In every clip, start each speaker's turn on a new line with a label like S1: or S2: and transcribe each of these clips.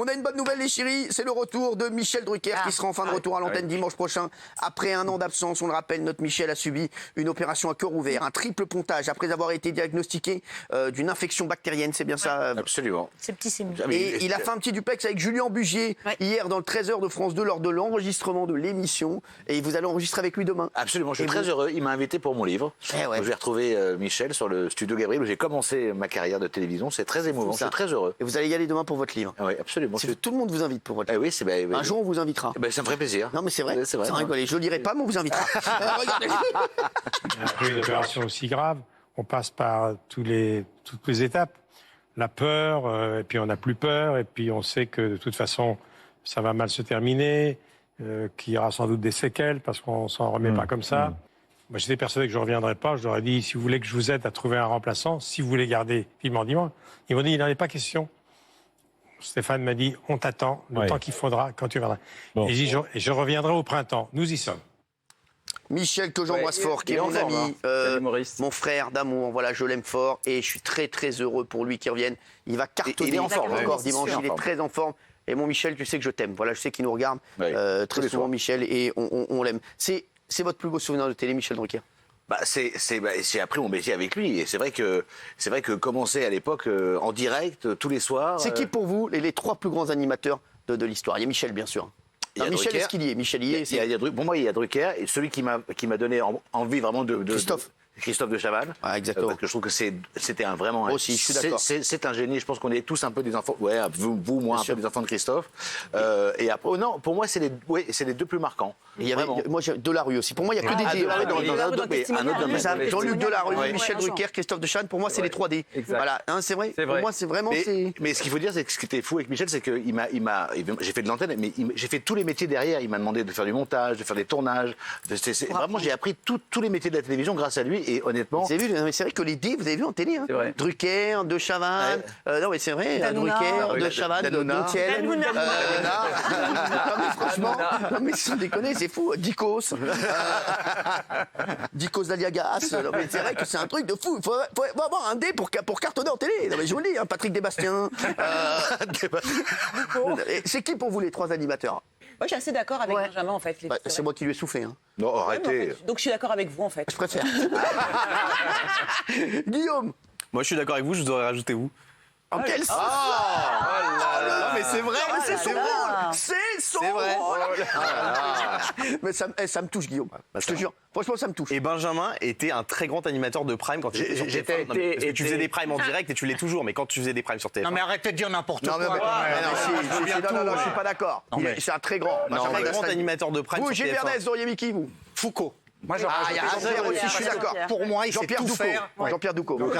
S1: On a une bonne nouvelle, les chéris, c'est le retour de Michel Drucker qui sera enfin de retour à l'antenne dimanche prochain. Après un an d'absence, on le rappelle, notre Michel a subi une opération à cœur ouvert, un triple pontage après avoir été diagnostiqué d'une infection bactérienne, c'est bien ça
S2: Absolument.
S3: Septicémie.
S1: Et il a fait un petit duplex avec Julien Bugier hier dans le 13h de France 2 lors de l'enregistrement de l'émission. Et vous allez enregistrer avec lui demain.
S2: Absolument, je suis très heureux. Il m'a invité pour mon livre.
S1: Eh ouais.
S2: Donc, je vais retrouver Michel sur le studio Gabriel où j'ai commencé ma carrière de télévision. C'est très émouvant, je suis très heureux.
S1: Et vous allez y aller demain pour votre livre.
S2: Oui, absolument.
S1: Tout le monde vous invite pour votre livre.
S2: Oui, c'est
S1: Un jour, on vous invitera.
S2: ça me ferait plaisir.
S1: Non, mais c'est vrai.
S2: C'est vrai.
S1: Sans rigoler. Je ne le dirai pas, mais on vous invitera. Regardez.
S4: Après une opération aussi grave, on passe par toutes les étapes. La peur, et puis on n'a plus peur, et puis on sait que de toute façon, ça va mal se terminer, qu'il y aura sans doute des séquelles, parce qu'on s'en remet pas comme ça. Moi, j'étais persuadé que je ne reviendrais pas. Je leur ai dit, si vous voulez que je vous aide à trouver un remplaçant, si vous voulez garder Philippe Mandiment, ils m'ont dit, il n'en est pas question. Stéphane m'a dit, on t'attend le temps qu'il faudra quand tu viendras. Bon. Et je reviendrai au printemps. Nous y sommes.
S1: Michel, que j'embrasse fort, qui est mon ami, mon frère d'amour. Voilà, je l'aime fort et je suis très très heureux pour lui qu'il revienne. Il va cartonner.
S2: Il est en forme
S1: encore dimanche. Il est très en forme. Et mon Michel, tu sais que je t'aime. Voilà, je sais qu'il nous regarde très souvent, Michel, et on l'aime. C'est votre plus beau souvenir de télé, Michel Drucker?
S2: J'ai appris mon métier avec lui et c'est vrai que commencer à l'époque en direct tous les soirs.
S1: C'est qui pour vous les trois plus grands animateurs de l'histoire? Il y a Michel, bien sûr. Michel, est-ce qu'il y est? Michel y est.
S2: Pour moi, il y a Drucker et celui qui m'a donné envie vraiment de Christophe de Chavannes.
S1: Ah, exactement.
S2: Parce que je trouve que c'était vraiment.
S1: Aussi, je suis d'accord.
S2: C'est un génie. Je pense qu'on est tous un peu des enfants. Ouais, vous, moi, un peu des enfants de Christophe. Et après, non, pour moi, c'est les deux plus marquants.
S1: Moi, j'ai Delarue aussi. Pour moi, il n'y a que des D.
S2: Un autre domaine.
S1: Jean-Luc Delarue, Michel Drucker, Christophe de Chavannes. Pour moi, c'est les 3D. Voilà, c'est vrai. Pour moi, c'est vraiment.
S2: Mais ce qu'il faut dire, c'est que ce qui était fou avec Michel, c'est que j'ai fait de l'antenne, mais j'ai fait tous les métiers derrière. Il m'a demandé de faire du montage, de faire des tournages. Vraiment, j'ai appris tous les métiers de la télévision grâce à lui. Et honnêtement.
S1: Vous avez vu, c'est vrai que les D, vous avez vu en télé. Hein. Drucker, De Chavannes. Non, mais c'est vrai. Drucker, De Chavannes, Dontiel. Non, mais franchement, non, mais sans déconner, c'est fou. Dicos. Dicos d'Aliagas. Non, mais c'est vrai que c'est un truc de fou. Il faut avoir un D pour cartonner en télé. Non, mais je vous le dis, hein, Patrick Desbastien. C'est qui pour vous les trois animateurs?
S3: Moi, je suis assez d'accord avec Benjamin, en fait.
S1: C'est moi qui lui ai soufflé. Hein.
S2: Non, arrêtez.
S3: Donc, je suis d'accord avec vous, en fait.
S1: Je préfère. Guillaume.
S5: Moi, je suis d'accord avec vous, je vous aurais rajouté vous.
S1: En quel sens?
S5: Non, mais c'est vrai,
S1: c'est son rôle. C'est son rôle. Mais ça me touche, Guillaume. Je te jure. Franchement, ça me touche.
S5: Et Benjamin était un très grand animateur de Prime quand il était sur TF1. Parce que tu faisais des Primes en direct et tu l'es toujours, mais quand tu faisais des Primes sur TF1.
S6: Non mais arrêtez de dire n'importe quoi.
S1: Non, je suis pas d'accord. C'est un très grand.
S5: Un grand animateur de Prime
S1: vous,
S5: sur
S1: Gilles
S5: TF1.
S1: Verdez, vous auriez mis qui, vous?
S6: Foucault. Moi,
S1: il y a Jean-Pierre aussi, je suis d'accord.
S6: Pour moi, il sait
S1: Jean-Pierre
S6: tout
S1: Doucaud.
S6: faire.
S1: Jean-Pierre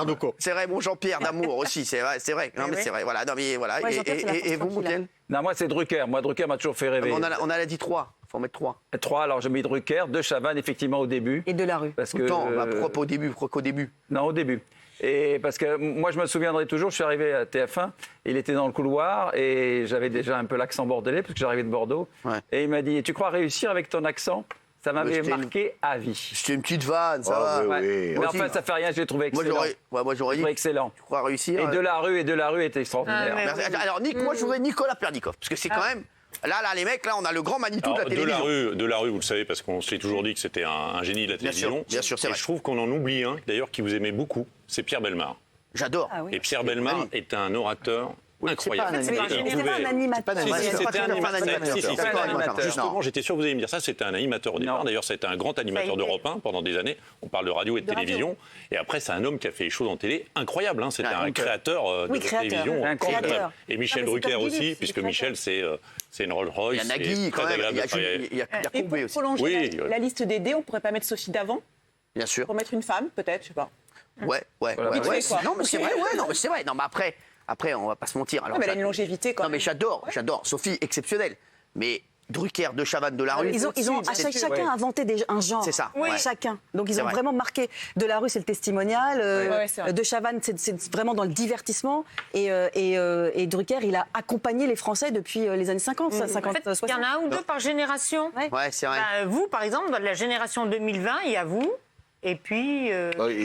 S1: Doucaud. C'est vrai, mon Jean-Pierre d'amour aussi, c'est vrai. Non, mais c'est vrai, voilà. Non, mais voilà. Et vous, Moukel?
S7: Non, moi, c'est Drucker. Moi, Drucker m'a toujours fait rêver.
S1: On a dit 3. Il faut en mettre 3.
S7: 3, alors j'ai mis Drucker, De Chavannes, effectivement, au début.
S3: Et Delarue.
S7: Parce que.
S1: Pourquoi pas au début? Pourquoi qu'au début?
S7: Non, au début. Et parce que moi, je me souviendrai toujours, je suis arrivé à TF1, il était dans le couloir et j'avais déjà un peu l'accent bordelais parce que j'arrivais de Bordeaux. Ouais. Et il m'a dit, tu crois réussir avec ton accent? Ça m'avait marqué à vie.
S1: C'était une petite vanne, ça va.
S7: Oui. Mais enfin, ça fait rien, je l'ai trouvé excellent.
S1: Moi, j'aurais dit.
S7: Excellent.
S1: Tu crois réussir?
S7: Et Delarue était extraordinaire.
S1: Alors, moi, je voudrais Nicolas Pernikov, parce que c'est quand même. Là, les mecs, là, on a le grand Manitou de la télévision.
S8: Delarue, vous le savez, parce qu'on s'est toujours dit que c'était un génie de la télévision.
S1: Bien sûr, c'est vrai.
S8: Et je trouve qu'on en oublie un, d'ailleurs, qui vous aimait beaucoup, c'est Pierre Bellemare.
S1: J'adore.
S8: Et Pierre Bellemare est un orateur incroyable.
S3: C'est pas un animateur.
S8: C'était un animateur. Justement, j'étais sûr que vous alliez me dire ça, c'était un animateur au départ. D'ailleurs, c'était un grand animateur d'Europe 1 pendant des années. On parle de radio et de télévision. Et après, c'est un homme qui a fait les choses en télé incroyable. C'était un créateur de télévision incroyable. Et Michel Drucker aussi, puisque Michel, c'est une Rolls-Royce.
S1: Il y a Nagui, quand même. Il y a Courbet aussi.
S3: Pour prolonger la liste des dés, on pourrait pas mettre Sophie Davant?
S1: Bien sûr.
S3: Pour mettre une femme, peut-être, je sais pas.
S1: Ouais. Non, mais c'est vrai. Non, mais après, on va pas se mentir. Alors,
S3: mais elle a une longévité quand même.
S1: Non, mais j'adore. Sophie, exceptionnelle. Mais Drucker, De Chavannes, Delarue.
S9: Ils ont chacun inventé un genre.
S1: C'est ça.
S9: Chacun. Donc ils ont vraiment marqué. Delarue, c'est le testimonial. De Chavannes, c'est vraiment dans le divertissement. Et Drucker, il a accompagné les Français depuis les années 50, 50, 60.
S6: Il y en a un ou deux par génération.
S1: Ouais, c'est vrai.
S6: Vous, par exemple, dans la génération 2020, il y a vous.
S10: Et puis...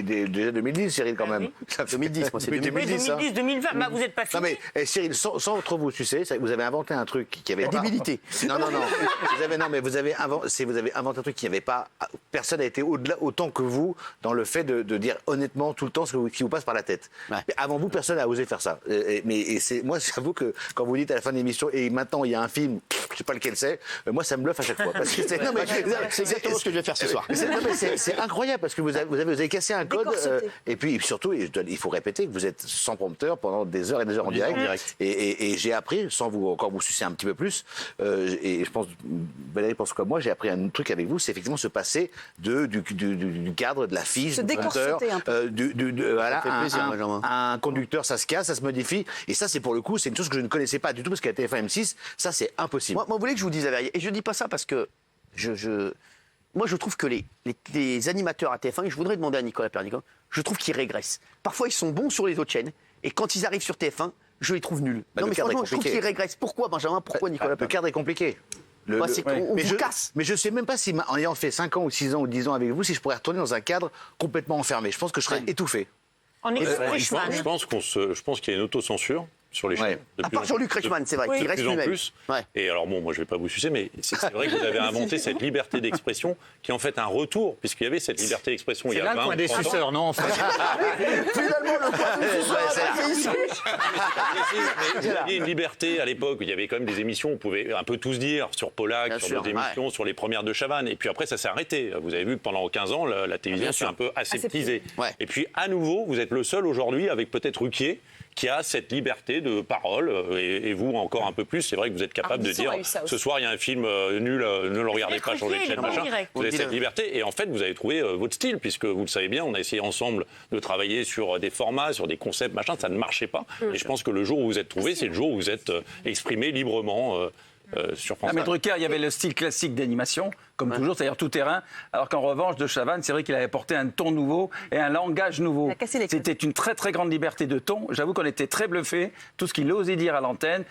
S2: déjà 2010, Cyril, quand même.
S1: 2010, moi, c'est
S10: 2010. 2020, bah, vous n'êtes pas fini.
S2: Non, mais Cyril, sans trop vous sucer, vous avez inventé un truc qui avait...
S1: La débilité.
S2: Non. Vous avez inventé un truc qui n'avait pas... Personne n'a été autant que vous dans le fait de dire honnêtement tout le temps ce qui vous passe par la tête. Ouais. Mais avant vous, personne n'a osé faire ça. Moi, j'avoue que quand vous dites à la fin de l'émission, et maintenant il y a un film, je ne sais pas lequel c'est, moi ça me bluffe à chaque fois. Parce que c'est
S1: exactement ce que je vais faire ce soir.
S2: C'est incroyable parce que vous avez cassé un code. Et puis surtout, il faut répéter que vous êtes sans prompteur pendant des heures et des heures en direct. Et j'ai appris, sans encore vous sucer un petit peu plus, et je pense, Valérie pense comme moi, j'ai appris un truc avec vous, c'est effectivement se passer du cadre, de la fiche, du prompteur, un conducteur, ça se casse, ça se modifie. Et ça, c'est pour le coup, c'est une chose que je ne connaissais pas du tout parce qu'à TF1 M6, ça c'est impossible.
S1: Moi, vous voulez que je vous dise la vérité. Et je ne dis pas ça parce que moi, je trouve que les animateurs à TF1, et je voudrais demander à Nicolas Pernicot, je trouve qu'ils régressent. Parfois, ils sont bons sur les autres chaînes, et quand ils arrivent sur TF1, je les trouve nuls. Non, mais franchement, je trouve qu'ils régressent. Pourquoi, Benjamin? Pourquoi, Nicolas Pernicot?
S2: Le cadre est compliqué. On vous casse. Mais je ne sais même pas si, en ayant fait 5 ans ou 6 ans ou 10 ans avec vous, si je pourrais retourner dans un cadre complètement enfermé. Je pense que je serais étouffé.
S8: Je pense qu'il y a une autocensure sur les chaînes.
S1: À part Jean-Luc Reichmann, c'est vrai, qui reste lui-même.
S8: Plus. Et alors bon, moi je ne vais pas vous sucer, mais c'est vrai que vous avez inventé cette liberté d'expression qui est en fait un retour, puisqu'il y avait cette liberté d'expression il y a 20 ans. C'est là le point des suceurs, non?
S1: Finalement, le point des suceurs, c'est ici.
S8: Vous aviez une liberté à l'époque, où il y avait quand même des émissions, on pouvait un peu tous dire, sur Pollack, sur d'autres émissions, sur les premières de Chavannes, et puis après ça s'est arrêté. Vous avez vu que pendant 15 ans, la télévision s'est un peu aseptisée. Et puis à nouveau, vous êtes le seul aujourd'hui, avec peut-être Ruquier, qui a cette liberté de parole, et vous encore un peu plus. C'est vrai que vous êtes capable de dire ce soir il y a un film nul, ne le regardez pas, changez de chaîne, machin. Vous avez cette liberté, et en fait vous avez trouvé votre style, puisque vous le savez bien, on a essayé ensemble de travailler sur des formats, sur des concepts, machin, ça ne marchait pas. Et je pense que le jour où vous êtes trouvé, c'est le jour où vous êtes exprimé librement. Sur France.
S7: Mais Drucker, il y avait le style classique d'animation, comme toujours, c'est-à-dire tout terrain, alors qu'en revanche, de Chavannes, c'est vrai qu'il avait porté un ton nouveau et un langage nouveau. C'était une très très grande liberté de ton. J'avoue qu'on était très bluffés, tout ce qu'il osait dire à l'antenne.